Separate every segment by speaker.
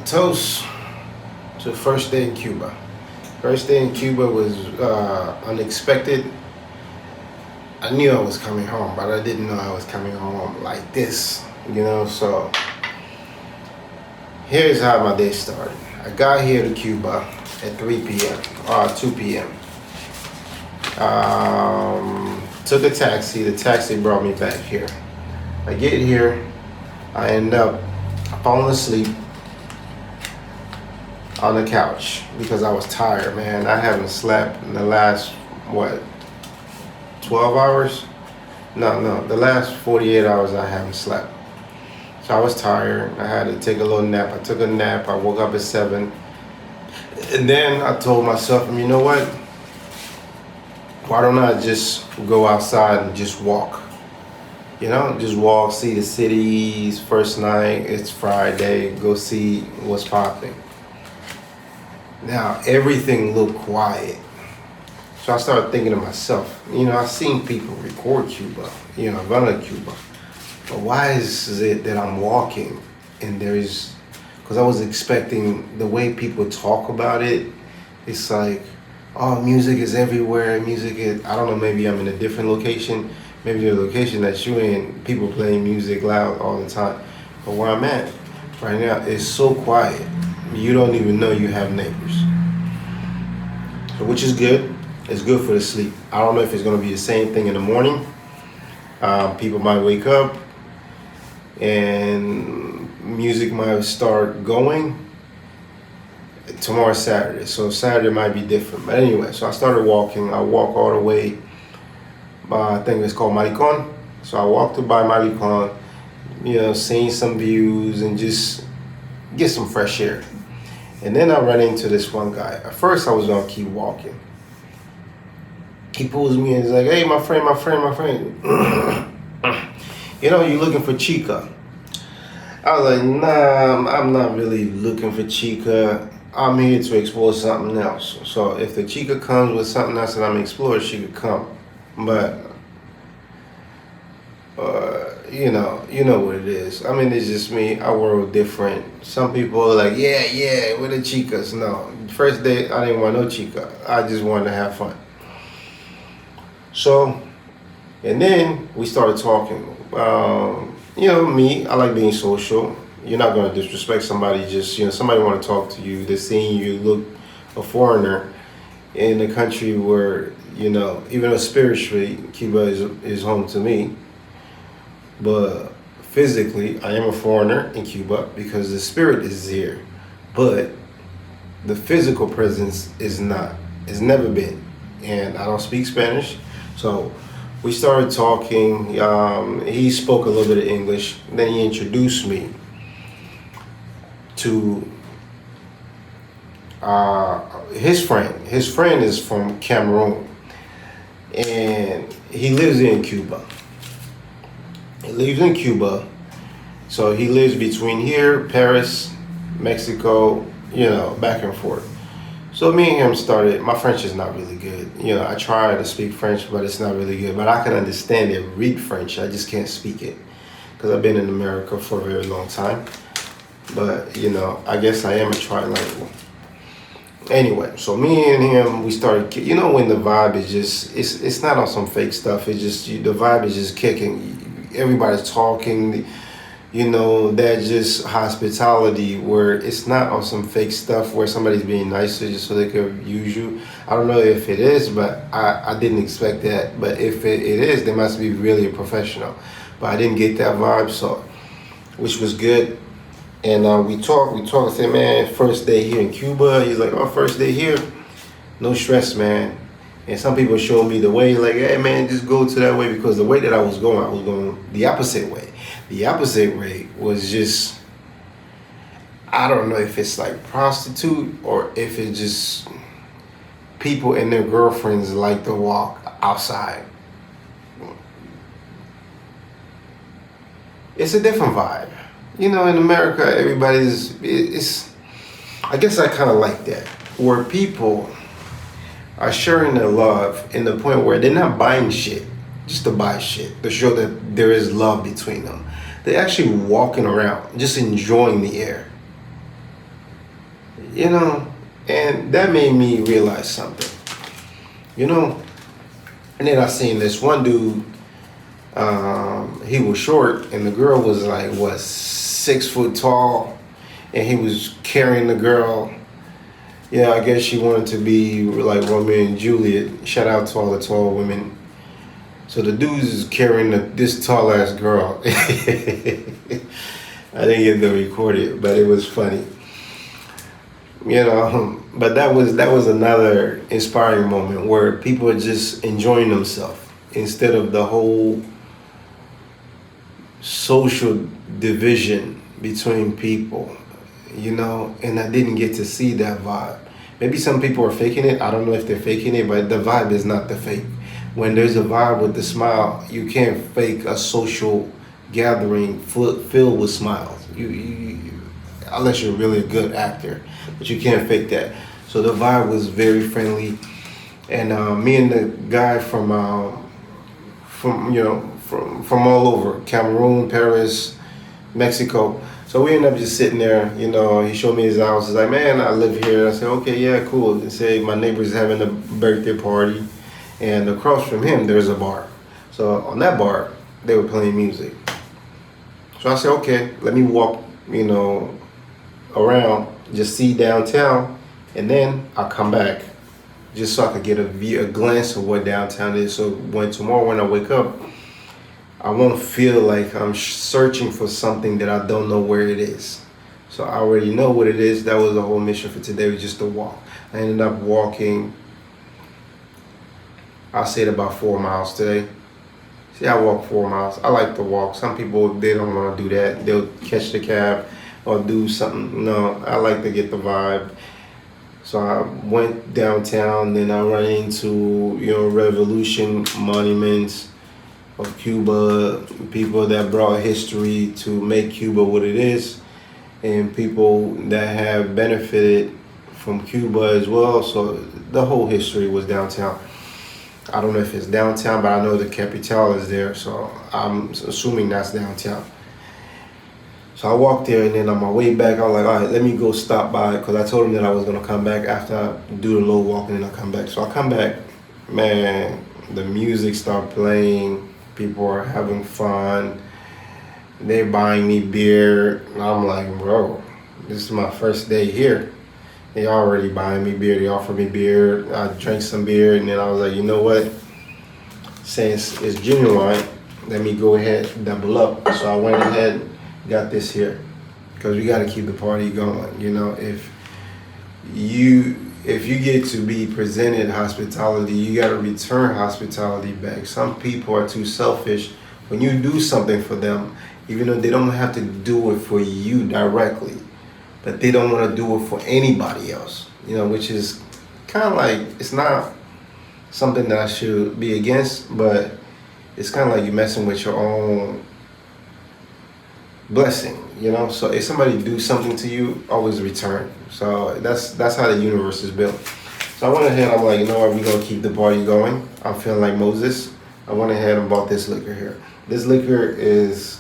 Speaker 1: Toast to first day in Cuba. First day in Cuba was unexpected. I knew I was coming home, but I didn't know I was coming home like this, so here's how my day started. I got here to Cuba at 3 p.m. or 2 p.m. Took a taxi. The taxi brought me back here. I get here, I end up falling asleep on the couch because I was tired, man. I haven't slept in the last, 12 hours? No, the last 48 hours I haven't slept. So I was tired. I had to take a little nap. I took a nap. I woke up at 7. And then I told myself, you know what? Why don't I just go outside and just walk? Just walk, see the cities. First night, it's Friday. Go see what's popping. Now, everything looked quiet. So I started thinking to myself, I've seen people record Cuba, Havana, Cuba. But why is it that I'm walking and because I was expecting the way people talk about it, it's like, oh, music is everywhere, I don't know, maybe I'm in a different location, maybe the location that you're in, people playing music loud all the time. But where I'm at right now, it's so quiet, you don't even know you have neighbors. So, which is good. It's good for the sleep. I don't know if it's going to be the same thing in the morning. People might wake up and music might start going. Tomorrow's Saturday, so Saturday might be different. But anyway, so I started walking. I walk all the way, I think it's called Malecon. So I walked by Malecon, seeing some views and just get some fresh air. And then I run into this one guy. At first I was going to keep walking. He pulls me and he's like, hey, my friend. You looking for chica? I was like, nah, I'm not really looking for chica. I'm here to explore something else. So if the chica comes with something else that I'm exploring, she could come. But, you know what it is. I mean, it's just me. Our world different. Some people are like, yeah, we're the chicas. No, first day, I didn't want no chica. I just wanted to have fun. So, and then we started talking. Me, I like being social. You're not going to disrespect somebody. Just, somebody want to talk to you. They're seeing you look a foreigner in a country where, even though spiritually Cuba is home to me, but physically I am a foreigner in Cuba because the spirit is here, but the physical presence is not. It's never been. And I don't speak Spanish. So we started talking. He spoke a little bit of English. Then he introduced me to his friend. His friend is from Cameroon, and he lives in Cuba. So he lives between here, Paris, Mexico, back and forth. So me and him started. My French is not really good. I try to speak French, but it's not really good. But I can understand it, read French. I just can't speak it because I've been in America for a very long time. But, I guess I am a trilingual. Anyway, so me and him, we started, when the vibe is just, it's not on some fake stuff. It's just, the vibe is just kicking. Everybody's talking, that just hospitality where it's not on some fake stuff where somebody's being nicer just so they could use you. I don't know if it is, but I didn't expect that. But if it is, they must be really a professional. But I didn't get that vibe, so, which was good. And we talked. I said, man, first day here in Cuba. He's like, oh, first day here, no stress, man. And some people showed me the way, like, hey, man, just go to that way, because the way that I was going the opposite way. The opposite way was just, I don't know if it's like prostitute or if it's just people and their girlfriends like to walk outside. It's a different vibe. In America, it's I guess I kind of like that, where people are sharing their love in the point where they're not buying shit just to buy shit, to show that there is love between them. They're actually walking around, just enjoying the air. you know, and that made me realize something, you know. And then I seen this one dude. He was short, and the girl was like what 6 foot tall, and he was carrying the girl. Yeah, I guess she wanted to be like Romeo and Juliet. Shout out to all the tall women. So the dude is carrying this tall ass girl. I didn't get to record it, but it was funny. You know, but that was another inspiring moment where people are just enjoying themselves instead of the whole social division between people, you know. And I didn't get to see that vibe. Maybe some people are faking it. I don't know if they're faking it, but the vibe is not the fake. When there's a vibe with the smile, you can't fake a social gathering filled with smiles. Unless you're really a good actor, but you can't fake that. So the vibe was very friendly, and me and the guy from you know from all over Cameroon, Paris, Mexico. So we ended up just sitting there. You know, he showed me his house. He's like, "Man, I live here." I said, "Okay, yeah, cool." He said, "My neighbor's having a birthday party, and across from him there's a bar. So on that bar they were playing music." So I said, "Okay, let me walk, you know, around, just see downtown, and then I'll come back, just so I could get a glance of what downtown is. So tomorrow when I wake up, I won't feel like I'm searching for something that I don't know where it is. So I already know what it is." That was the whole mission for today, was just to walk. I ended up walking, I said about 4 miles today. See, I walked 4 miles. I like to walk. Some people, they don't want to do that. They'll catch the cab or do something. No, I like to get the vibe. So I went downtown, then I ran into, you know, revolution monuments of Cuba, people that brought history to make Cuba what it is, and people that have benefited from Cuba as well. So the whole history was downtown. I don't know if it's downtown, but I know the capital is there, so I'm assuming that's downtown. So I walked there, and then on my way back, I was like, all right, let me go stop by, because I told him that I was going to come back after I do the little walking, and I'll come back. So I come back, man, the music started playing, people are having fun, they're buying me beer, and I'm like, bro, this is my first day here. They already buying me beer, they offered me beer, I drank some beer, and then I was like, you know what, since it's genuine, let me go ahead and double up. So I went ahead, got this here, because we got to keep the party going. You know, if you get to be presented hospitality, you got to return hospitality back. Some people are too selfish. When you do something for them, even though they don't have to do it for you directly, but they don't want to do it for anybody else, you know, which is kind of like, it's not something that I should be against, but it's kind of like you messing with your own blessing, you know. So if somebody do something to you, always return. So that's how the universe is built. So I went ahead, I'm like, you know what, we're gonna keep the party going. I'm feeling like Moses. I went ahead and bought this liquor here. This liquor is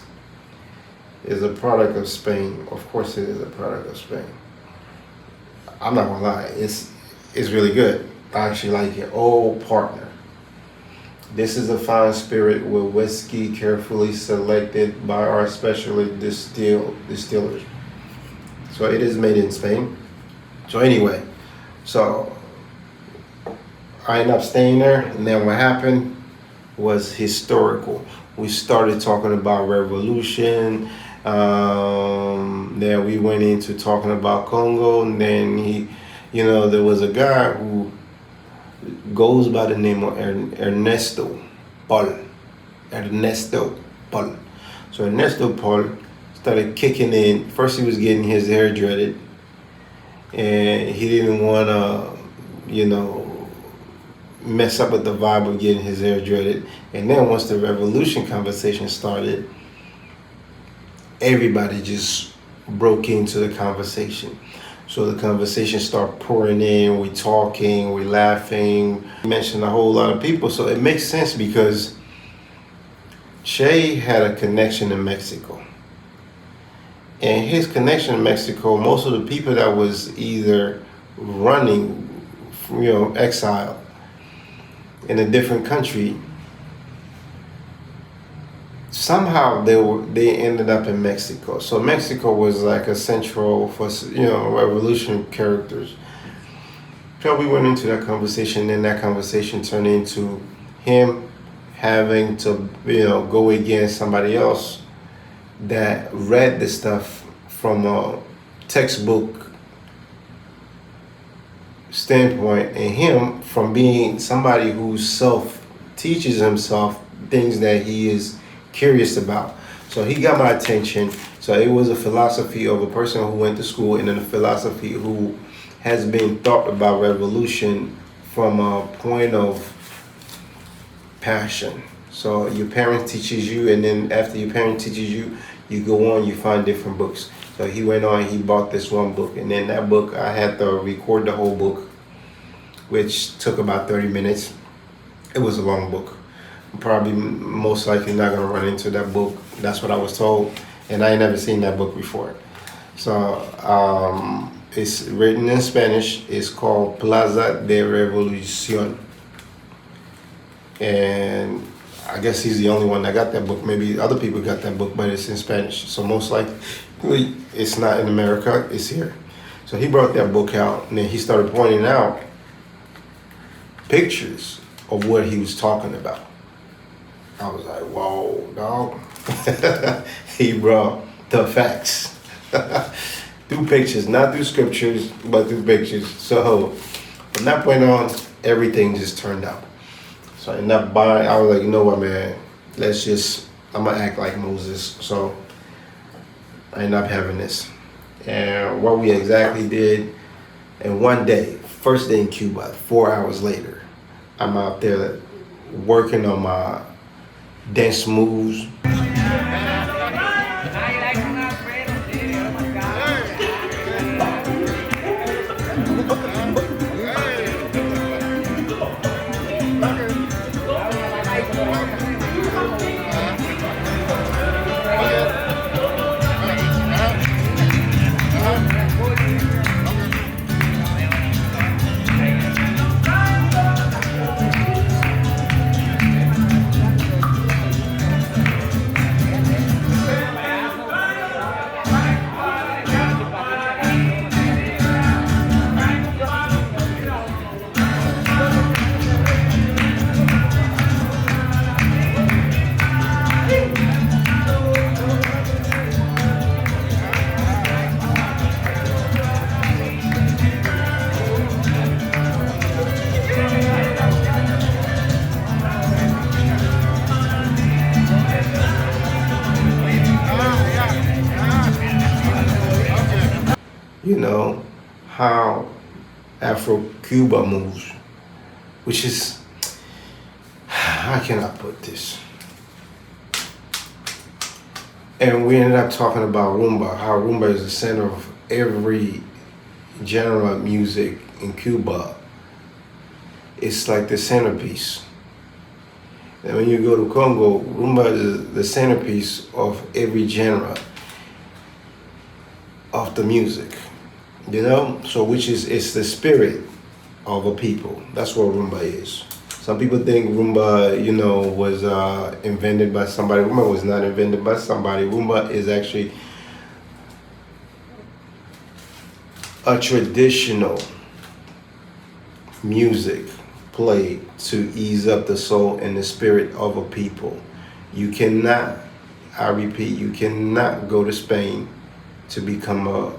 Speaker 1: a product of Spain. Of course it is a product of Spain. I'm not gonna lie, it's really good. I actually like it. Old Partner. This is a fine spirit with whiskey carefully selected by our specially distillers. So it is made in Spain. So anyway, so I ended up staying there, and then what happened was historical. We started talking about revolution. Then we went into talking about Congo, and then there was a guy who goes by the name of Ernesto Paul. Ernesto Paul. So Ernesto Paul started kicking in. First he was getting his hair dreaded, and he didn't want to, mess up with the vibe of getting his hair dreaded. And then once the revolution conversation started, everybody just broke into the conversation. So the conversation started pouring in, we talking, we laughing, we mentioned a whole lot of people. So it makes sense because Che had a connection in Mexico. And his connection in Mexico, most of the people that was either running, exile in a different country, somehow they ended up in Mexico. So Mexico was like a central for revolution characters. So we went into that conversation, and that conversation turned into him having to go against somebody else that read the stuff from a textbook standpoint, and him from being somebody who self teaches himself things that he is curious about. So he got my attention. So it was a philosophy of a person who went to school, and then a philosophy who has been thought about revolution from a point of passion. So your parent teaches you, and then after your parent teaches you, you go on, you find different books. So he went on, he bought this one book, and then that book, I had to record the whole book, which took about 30 minutes. It was a long book. I'm probably most likely not gonna run into that book. That's what I was told, and I ain't never seen that book before. So it's written in Spanish. It's called Plaza de Revolucion. And I guess he's the only one that got that book. Maybe other people got that book, but it's in Spanish. So most likely it's not in America, it's here. So he brought that book out, and then he started pointing out pictures of what he was talking about. I was like, whoa, dog. He brought the facts. Through pictures, not through scriptures, but through pictures. So from that point on, everything just turned out. So I ended up buying, I was like, you know what, man, I'm gonna act like Moses. So I ended up having this. And what we exactly did, and one day, first day in Cuba, 4 hours later, I'm out there working on my dance moves. You know, how Afro-Cuba moves, which is, how can I put this? And we ended up talking about rumba, how rumba is the center of every genre of music in Cuba. It's like the centerpiece. And when you go to Congo, rumba is the centerpiece of every genre of the music. So which is, it's the spirit of a people. That's what rumba is. Some people think rumba, was invented by somebody. Rumba was not invented by somebody. Rumba is actually a traditional music played to ease up the soul and the spirit of a people. You cannot, I repeat, you cannot go to Spain to become a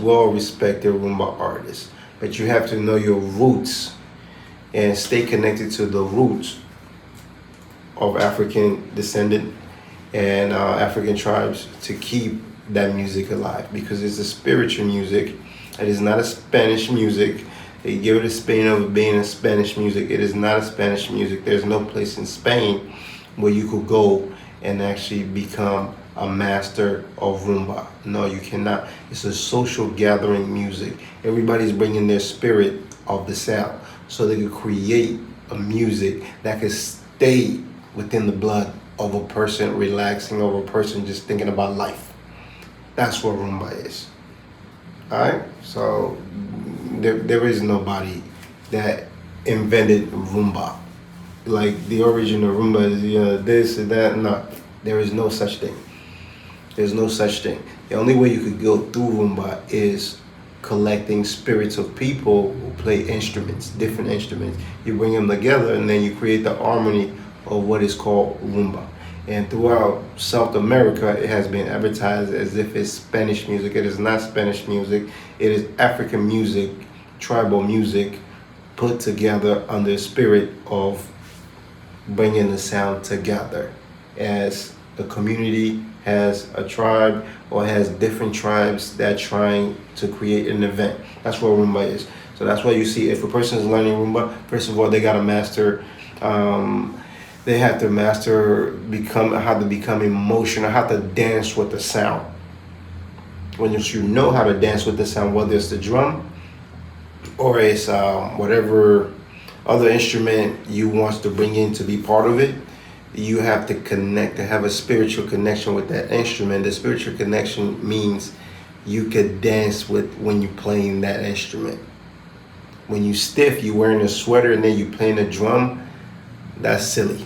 Speaker 1: well-respected rumba artist, but you have to know your roots and stay connected to the roots of African descendant and African tribes to keep that music alive, because it's a spiritual music. It is not a Spanish music. They give it a spin of being a Spanish music. It is not a Spanish music. There's no place in Spain where you could go and actually become a master of rumba. No, you cannot. It's a social gathering music. Everybody's bringing their spirit of the sound so they could create a music that could stay within the blood of a person relaxing, or a person just thinking about life. That's what rumba is. All right. So there is nobody that invented rumba. Like the original rumba is this and that. No, there is no such thing. There's no such thing. The only way you could go through rumba is collecting spirits of people who play instruments, different instruments. You bring them together and then you create the harmony of what is called rumba. And throughout South America, it has been advertised as if it's Spanish music. It is not Spanish music. It is African music, tribal music, put together under the spirit of bringing the sound together. As the community has a tribe or has different tribes that are trying to create an event. That's what rumba is. So that's why you see if a person is learning rumba, first of all, they got to master. They have to master how to become emotional, how to dance with the sound. When you know how to dance with the sound, whether it's the drum or it's whatever other instrument you want to bring in to be part of it, you have to connect, to have a spiritual connection with that instrument. The spiritual connection means you could dance with when you're playing that instrument. When you stiff, you wearing a sweater and then you playing a drum, that's silly.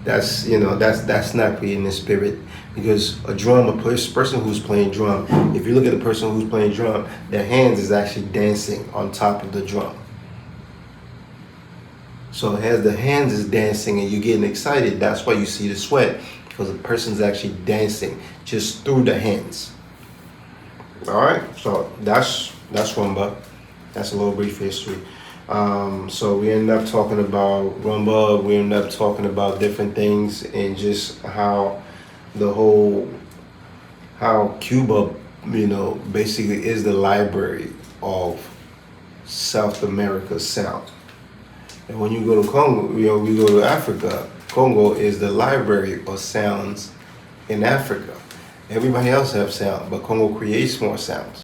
Speaker 1: That's that's not creating the spirit. Because a drum, a person who's playing drum, if you look at the person who's playing drum, their hands is actually dancing on top of the drum. So as the hands is dancing and you're getting excited, that's why you see the sweat, because the person's actually dancing just through the hands. All right, so that's rumba. That's a little brief history. So we ended up talking about rumba. We ended up talking about different things and just how Cuba, basically is the library of South America's sound. And when you go to Congo, we go to Africa. Congo is the library of sounds in Africa. Everybody else have sound, but Congo creates more sounds.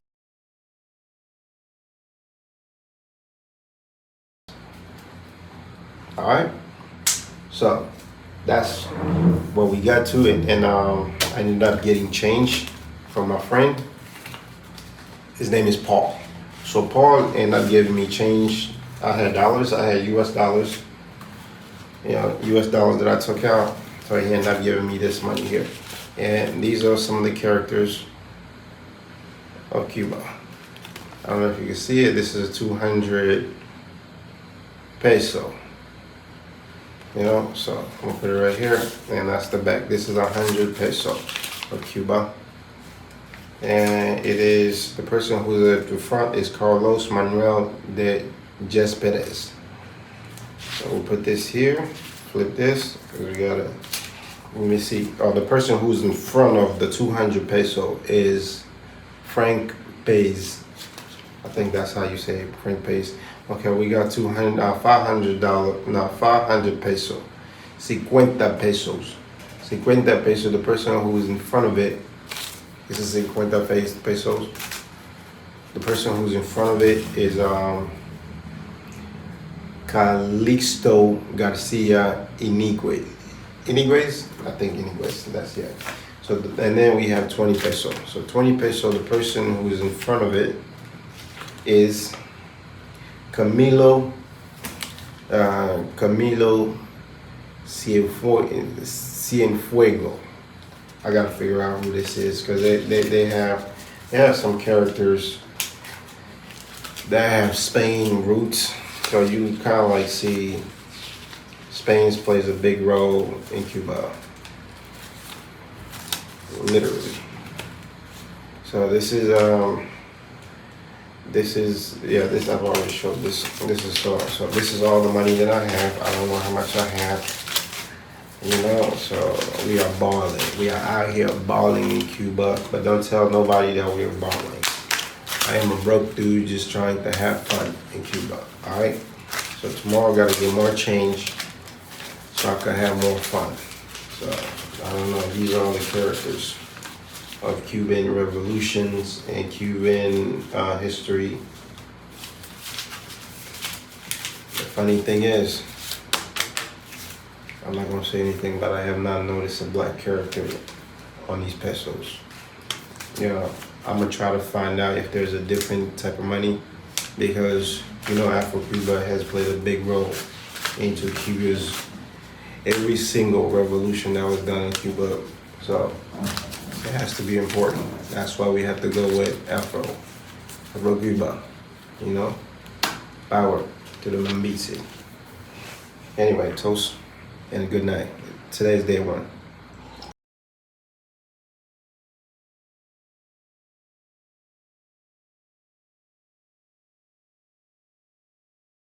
Speaker 1: All right. So that's what we got to, and I ended up getting change from my friend. His name is Paul. So Paul ended up giving me change. I had dollars. I had U.S. dollars. U.S. dollars that I took out. So he ended up giving me this money here. And these are some of the characters of Cuba. I don't know if you can see it. This is a 200 peso. So I'm gonna put it right here, and that's the back. This is 100 peso of Cuba. And it is, the person who's at the front is Carlos Manuel de Cespedes. So we'll put this here, flip this, because we gotta, let me see. The person who's in front of the 200 peso is Frank Pays. I think that's how you say it, Frank Pays. Okay, we got $500 peso. 50 pesos. 50 pesos. The person who's in front of it, this is 50 pesos. The person who's in front of it is Calixto Garcia Iniguez. Iniguez? I think Iniguez, that's yeah. So, and then we have 20 peso. So 20 peso, the person who's in front of it is Camilo Cienfuego. I gotta figure out who this is, because they have some characters that have Spain roots. So you kind of like see Spain plays a big role in Cuba, literally. So this is I've already showed this. This is so this is all the money that I have. I don't know how much I have. So we are balling. We are out here balling in Cuba, but don't tell nobody that we're balling. I am a broke dude just trying to have fun in Cuba. All right. So tomorrow I gotta get more change so I can have more fun. So I don't know. These are all the characters of Cuban revolutions and Cuban history. The funny thing is, I'm not gonna say anything, but I have not noticed a black character on these pesos. You know, I'm gonna try to find out if there's a different type of money, because you know Afro-Cuba has played a big role into Cuba's every single revolution that was done in Cuba. So it has to be important. That's why we have to go with Afro-Cuba. You know, power to the Mambisi. Anyway, toast and good night. Today's day one.